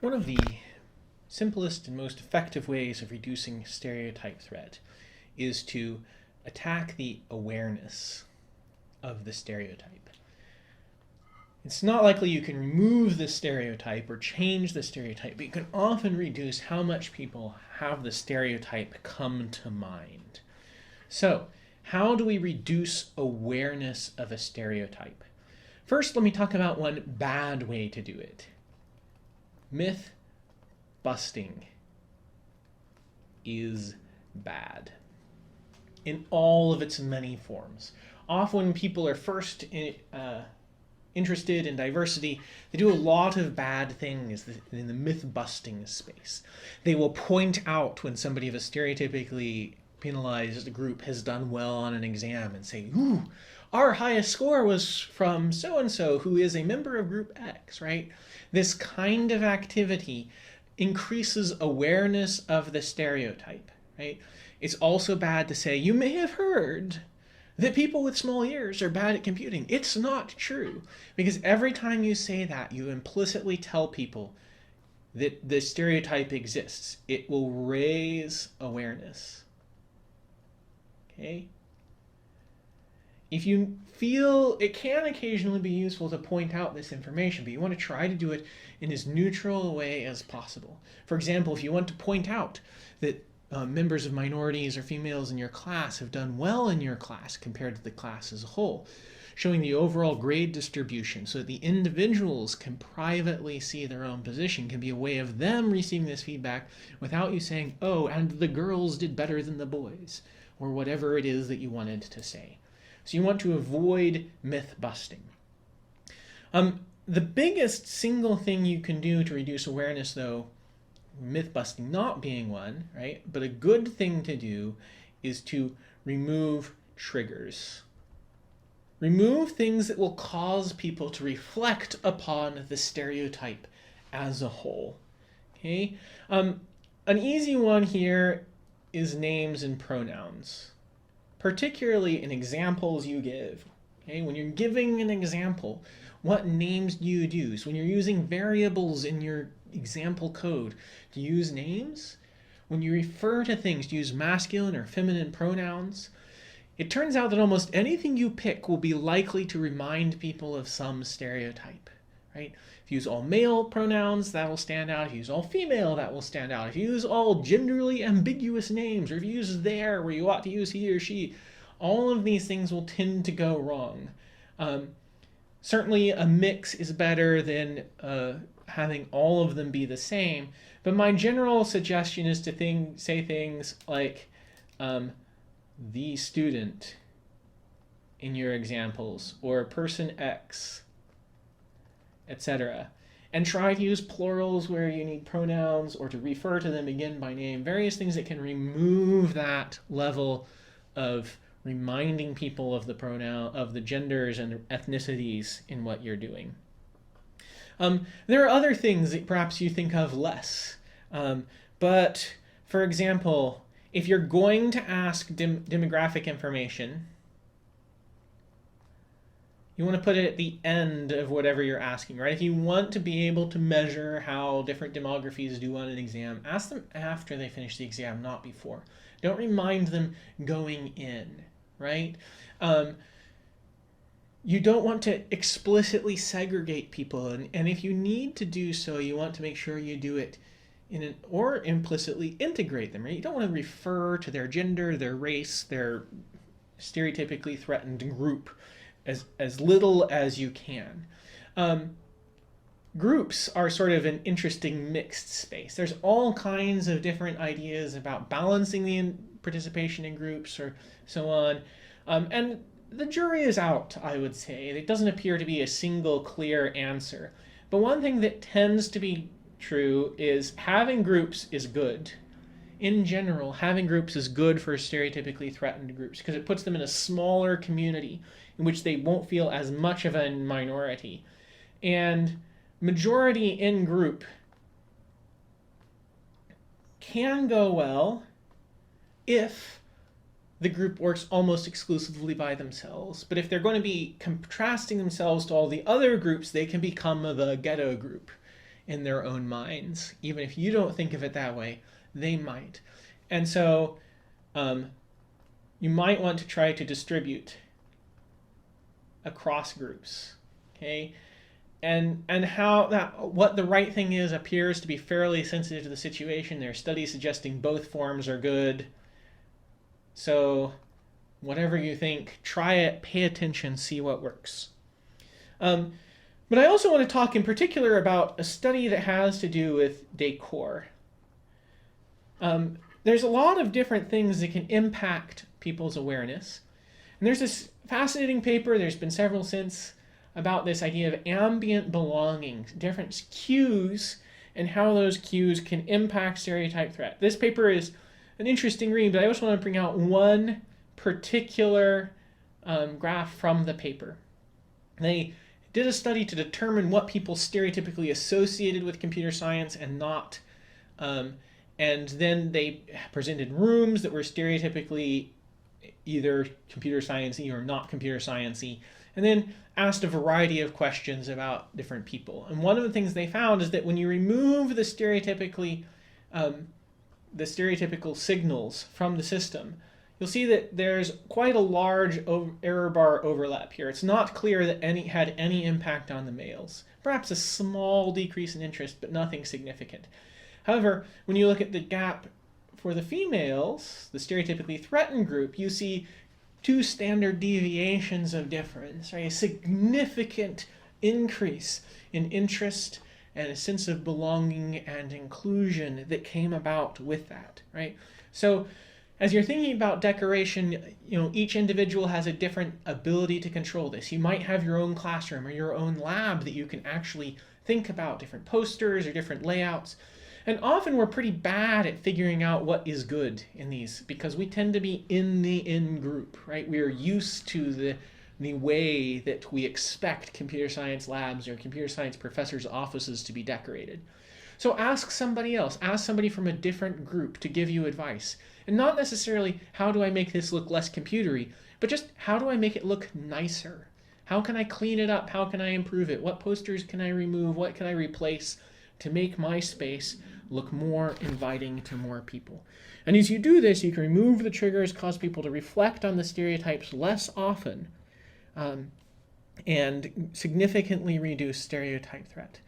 One of the simplest and most effective ways of reducing stereotype threat is to attack the awareness of the stereotype. It's not likely you can remove the stereotype or change the stereotype, but you can often reduce how much people have the stereotype come to mind. So, how do we reduce awareness of a stereotype? First, let me talk about one bad way to do it. Myth busting is bad in all of its many forms. Often when people are first interested in diversity, they do a lot of bad things in the myth busting space. They will point out when somebody of a stereotypically penalized group has done well on an exam and say, ooh, our highest score was from so-and-so who is a member of group X, right? This kind of activity increases awareness of the stereotype, right? It's also bad to say, you may have heard that people with small ears are bad at computing. It's not true, because every time you say that, you implicitly tell people that the stereotype exists. It will raise awareness. Okay? If you feel it can occasionally be useful to point out this information, but you want to try to do it in as neutral a way as possible. For example, if you want to point out that members of minorities or females in your class have done well in your class compared to the class as a whole, showing the overall grade distribution so that the individuals can privately see their own position can be a way of them receiving this feedback without you saying, oh, and the girls did better than the boys, or whatever it is that you wanted to say. So you want to avoid myth busting. The biggest single thing you can do to reduce awareness, though, myth busting not being one, right? But a good thing to do is to remove triggers. Remove things that will cause people to reflect upon the stereotype as a whole. Okay? An easy one here is names and pronouns, particularly in examples you give. Okay? When you're giving an example, what names do you use? When you're using variables in your example code, do you use names? When you refer to things, do you use masculine or feminine pronouns? It turns out that almost anything you pick will be likely to remind people of some stereotype, right? If you use all male pronouns, that will stand out. If you use all female, that will stand out. If you use all genderly ambiguous names, or if you use there where you ought to use he or she, all of these things will tend to go wrong. Certainly a mix is better than having all of them be the same, but my general suggestion is to say things like the student in your examples, or person X, etc. And try to use plurals where you need pronouns, or to refer to them again by name, various things that can remove that level of reminding people of the pronoun, of the genders and ethnicities in what you're doing. There are other things that perhaps you think of less. But for example, if you're going to ask demographic information, you want to put it at the end of whatever you're asking, right? If you want to be able to measure how different demographies do on an exam, ask them after they finish the exam, not before. Don't remind them going in, right? You don't want to explicitly segregate people, and if you need to do so, you want to make sure you do it or implicitly integrate them, right? You don't want to refer to their gender, their race, their stereotypically threatened group as little as you can. Groups are sort of an interesting mixed space. There's all kinds of different ideas about balancing the participation in groups or so on. And the jury is out, I would say. It doesn't appear to be a single clear answer. But one thing that tends to be true is having groups is good. In general, having groups is good for stereotypically threatened groups because it puts them in a smaller community in which they won't feel as much of a minority. And majority in group can go well if the group works almost exclusively by themselves. But if they're going to be contrasting themselves to all the other groups, they can become the ghetto group. in their own minds. Even if you don't think of it that way, they might. And so you might want to try to distribute across groups, okay? And what the right thing is appears to be fairly sensitive to the situation. There are studies suggesting both forms are good. So whatever you think, try it, pay attention, see what works. But I also want to talk in particular about a study that has to do with decor. There's a lot of different things that can impact people's awareness. And there's this fascinating paper, there's been several since, about this idea of ambient belonging, different cues, and how those cues can impact stereotype threat. This paper is an interesting read, but I also want to bring out one particular graph from the paper. They did a study to determine what people stereotypically associated with computer science and not. And then they presented rooms that were stereotypically either computer science-y or not computer science-y, and then asked a variety of questions about different people. And one of the things they found is that when you remove the stereotypical signals from the system, you'll see that there's quite a large error bar overlap here. It's not clear that any had any impact on the males. Perhaps a small decrease in interest, but nothing significant. However, when you look at the gap for the females, the stereotypically threatened group, you see two standard deviations of difference, right? A significant increase in interest and a sense of belonging and inclusion that came about with that, right? So as you're thinking about decoration, each individual has a different ability to control this. You might have your own classroom or your own lab that you can actually think about different posters or different layouts. And often we're pretty bad at figuring out what is good in these because we tend to be in the in-group, right? We are used to the way that we expect computer science labs or computer science professors' offices to be decorated. So ask somebody else, ask somebody from a different group to give you advice. And not necessarily, how do I make this look less computery, but just how do I make it look nicer? How can I clean it up? How can I improve it? What posters can I remove? What can I replace to make my space look more inviting to more people? And as you do this, you can remove the triggers, cause people to reflect on the stereotypes less often, and significantly reduce stereotype threat.